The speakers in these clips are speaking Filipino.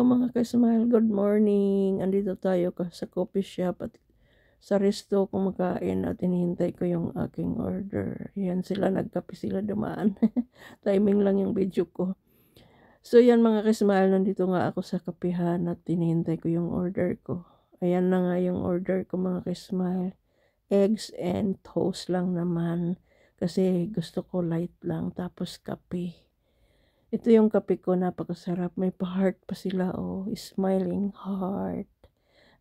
mga ka-smile, good morning. Andito tayo sa coffee shop at sa resto kumakain at hinihintay ko yung aking order. Yan sila, nagkape sila dumaan. Timing lang yung video ko. So yan mga ka-smile, nandito nga ako sa kapihan at hinihintay ko yung order ko. Ayan na nga yung order ko mga ka-smile. Eggs and toast lang naman kasi gusto ko light lang, tapos kape. Ito yung kape ko, napakasarap. May pa-heart pa sila, oh. Smiling heart.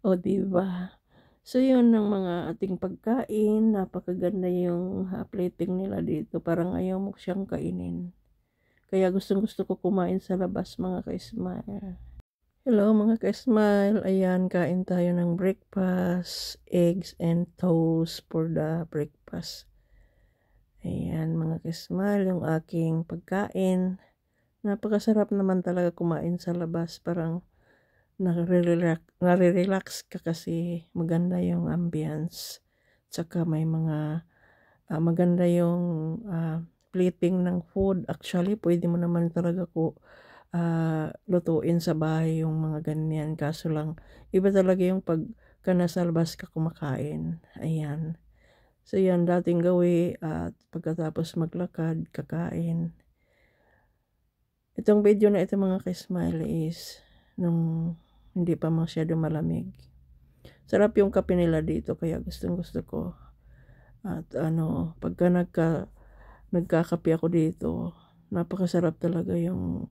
O, diba? So, yun ang mga ating pagkain. Napakaganda yung plating nila dito. Parang ayaw mo siyang kainin. Kaya gustong-gusto ko kumain sa labas, mga ka-smile. Hello, mga ka-smile. Ayan, kain tayo ng breakfast. Eggs and toast for the breakfast. Ayan, mga ka-smile, yung aking pagkain. Napakasarap naman talaga kumain sa labas. Parang nare-relax ka kasi maganda yung ambience. Tsaka may mga maganda yung plating ng food. Actually, pwede mo naman talaga lutuin sa bahay yung mga ganyan. Kaso lang, iba talaga yung pagka nasa labas ka kumakain. Ayan. So yan, dating gawi at pagkatapos maglakad, kakain. Itong video na ito mga ka-smile is nung hindi pa masyado malamig. Sarap yung kape nila dito kaya gustong gusto ko. At pagka nagkakape ako dito, napakasarap talaga yung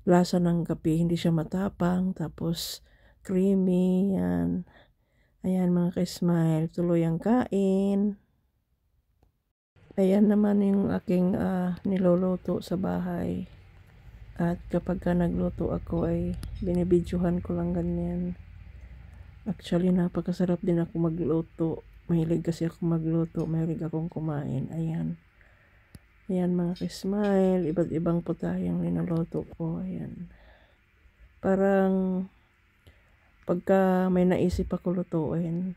lasa ng kape. Hindi siya matapang, tapos creamy, yan. Ayan mga ka-smile, tuloy ang kain. Ayan naman yung aking niluluto sa bahay. At kapag nagluto ako ay binibidyohan ko lang ganyan. Actually, napakasarap din ako magluto. Mahilig kasi ako magluto. Mahilig akong kumain. Ayan. Ayan mga ka-smile. Iba't ibang putahing linuluto ko. Ayan. Parang pagka may naisip ako lutuin,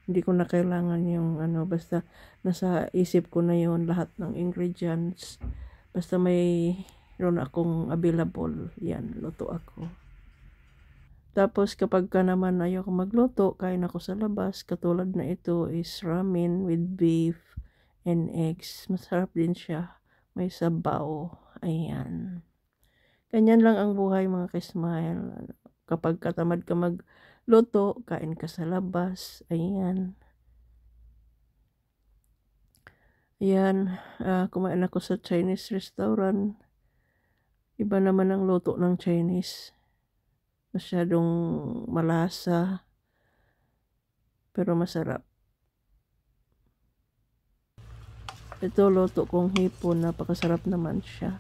hindi ko na kailangan yung basta nasa isip ko na yon lahat ng ingredients. Basta mayroon akong available, yan, luto ako. Tapos kapag ka naman ayoko magluto, kain ako sa labas. Katulad na ito is ramen with beef and eggs. Masarap din siya. May sabaw. Ayan. Ganyan lang ang buhay mga ka-smile. Kapag katamad ka magluto, kain ka sa labas. Ayan. Ayan, kumain ako sa Chinese restaurant. Iba naman ang luto ng Chinese. Masyadong malasa, pero masarap. Ito, luto kong hipon. Napakasarap naman siya.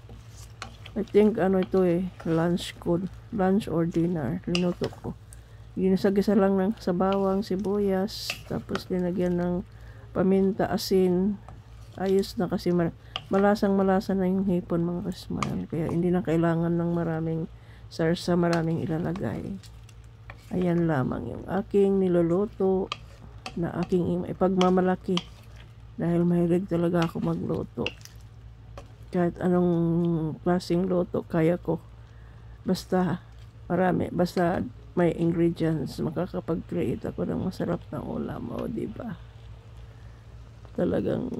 I think ito lunch or dinner. Linuto ko. Ginisa-gisa lang ng sabawang, sibuyas, tapos linagyan ng paminta, asin. Ayos na kasi malasang-malasa na yung hipon mga ka-smile. Kaya hindi na kailangan ng maraming sarsa, maraming ilalagay. Ayan lamang yung aking niluluto na aking ipagmamalaki. Dahil mahilig talaga ako magluto. Kahit anong klaseng luto, kaya ko. Basta marami, basta may ingredients, makakapag-create ako ng masarap na ulam. O, diba? Talagang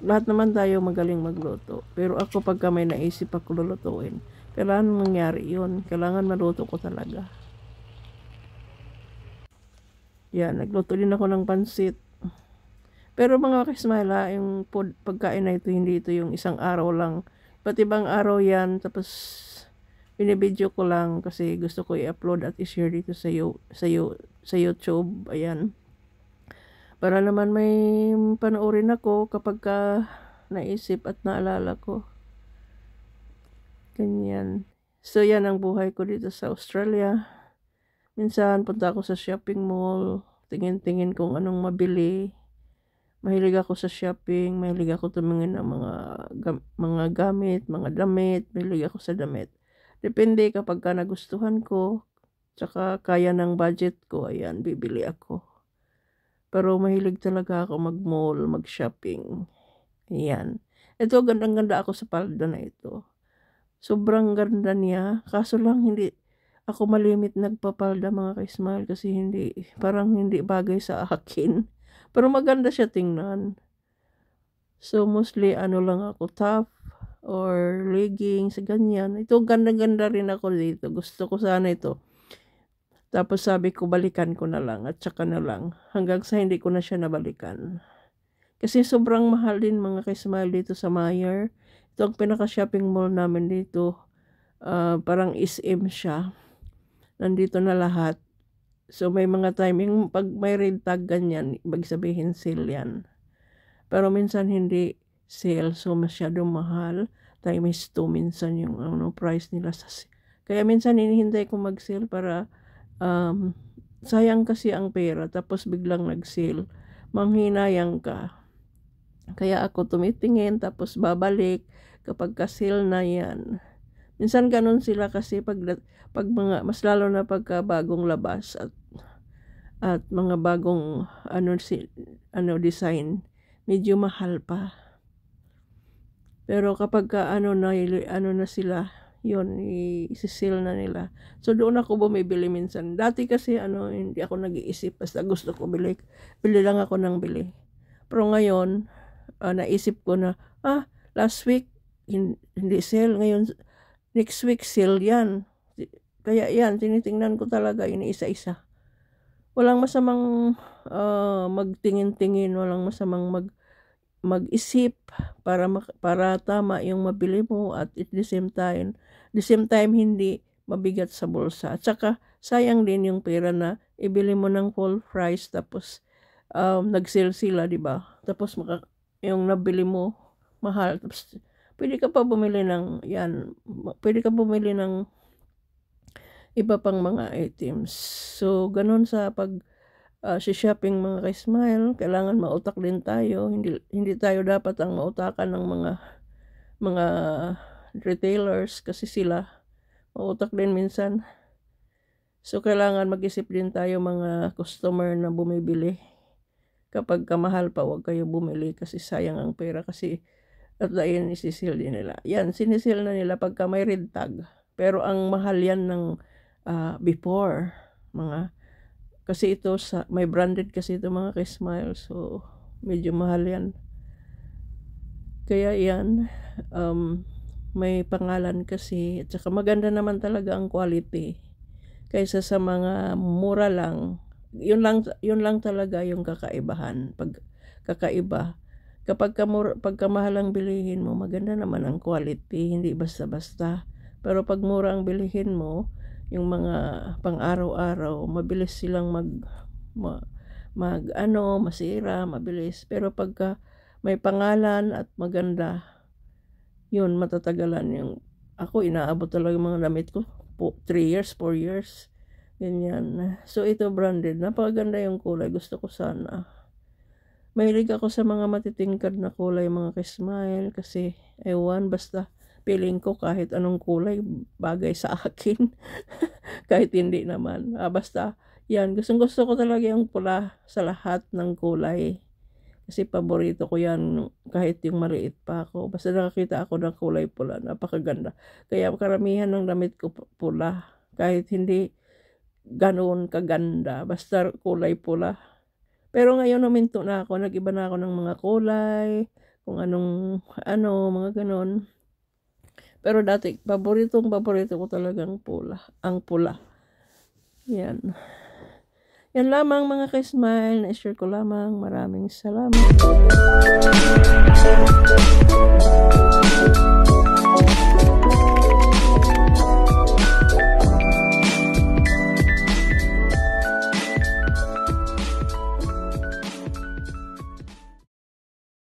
lahat naman tayo magaling magluto. Pero ako pagka may naisip ako lulutuin, kailangan mangyari yun. Kailangan maluto ko talaga. Yan, nagluto din ako ng pansit. Pero mga ka-smile, yung pagkain na ito, hindi ito yung isang araw lang. Iba't ibang araw yan. Tapos, binibidyo ko lang kasi gusto ko i-upload at i-share dito sa YouTube. Ayan. Para naman may panoorin ako kapag naisip at naalala ko. Ganyan. So, yan ang buhay ko dito sa Australia. Minsan, punta ako sa shopping mall. Tingin-tingin kung anong mabili. Mahilig ako sa shopping. Mahilig ako tumingin ng mga gamit, mga damit. Mahilig ako sa damit. Depende kapag nagustuhan ko. Tsaka kaya ng budget ko. Ayan, bibili ako. Pero mahilig talaga ako mag-mall, mag-shopping. Ayan. Ito, gandang-ganda ako sa palda na ito. Sobrang ganda niya. Kaso lang hindi ako malimit nagpapalda mga ka-smile kasi parang hindi bagay sa akin. Pero maganda siya tingnan. So mostly lang ako top or leggings, ganyan. Ito ganda-ganda rin ako dito. Gusto ko sana ito. Tapos sabi ko balikan ko na lang at saka na lang. Hanggang sa hindi ko na siya nabalikan. Kasi sobrang mahal din mga ka-smile dito sa Meijer. Ito ang pinaka-shopping mall namin dito. Parang SM siya. Nandito na lahat. So may mga timing, pag may red tag ganyan, ibig sabihin sale yan. Pero minsan hindi sale, so masyadong mahal. Times 2 minsan yung price nila. Kaya minsan hinihintay ko mag-sale para sayang kasi ang pera. Tapos biglang nag-sale. Manghinayang ka. Kaya ako tumitingin, tapos babalik kapag ka-sale na yan. Minsan ganun sila kasi pag mga, mas lalo na pagka bagong labas at mga bagong design, medyo mahal pa. Pero kapag na sila, yun, isi-sale na nila. So doon ako bumibili minsan. Dati kasi hindi ako nag-iisip, basta gusto ko bili lang ako ng bili. Pero ngayon, naisip ko na, last week hindi sale, ngayon next week sale yan. Kaya yan, tinitingnan ko talaga iniisa-isa. Walang masamang magtingin-tingin, walang masamang mag-isip para tama yung mabili mo at at the same time hindi mabigat sa bulsa. At saka sayang din yung pera na ibili mo ng full price tapos nag-sale sila, di ba? Tapos yung nabili mo mahal. Tapos pwede ka pa bumili ng iba pang mga items. So ganun sa shopping mga ka-smile, kailangan mautak din tayo. Hindi tayo dapat ang mautakan ng mga retailers kasi sila mautak din minsan. So kailangan mag-isip din tayo mga customer na bumibili. Kapag kamahal pa, huwag kayo bumili kasi sayang ang pera kasi at dahil isisil din nila. Yan, sinisil na nila pagka may red tag. Pero ang mahal yan ng before kasi ito may branded kasi ito mga ka-smile, so medyo mahal yan. Kaya yan, may pangalan kasi at saka maganda naman talaga ang quality kaysa sa mga mura lang. Yun lang talaga yung kakaibahan. Kakaiba pagka mahal ang bilihin mo, maganda naman ang quality, hindi basta-basta. Pero pag mura ang bilihin mo, yung mga pang-araw-araw, mabilis silang masira, mabilis. Pero pagka may pangalan at maganda, yun, matatagalan. Ako, inaabot talaga mga damit ko. 3 years, 4 years. Ganyan. So, ito branded. Napakaganda yung kulay. Gusto ko sana. Mahilig ako sa mga matitingkad na kulay, mga ka-smile. Kasi, basta feeling ko kahit anong kulay bagay sa akin. Kahit hindi naman. Basta, yan. Gusto ko talaga yung pula sa lahat ng kulay. Kasi paborito ko yan kahit yung maliit pa ako. Basta nakakita ako ng kulay pula. Napakaganda. Kaya karamihan ng damit ko pula. Kahit hindi ganoon kaganda. Basta kulay pula. Pero ngayon naminto na ako. Nag-iba na ako ng mga kulay. Kung mga ganon. Pero dati, paborito ko talagang pula. Ang pula. Yan. Yan lamang mga ka-smile. Na-share ko lamang. Maraming salamat.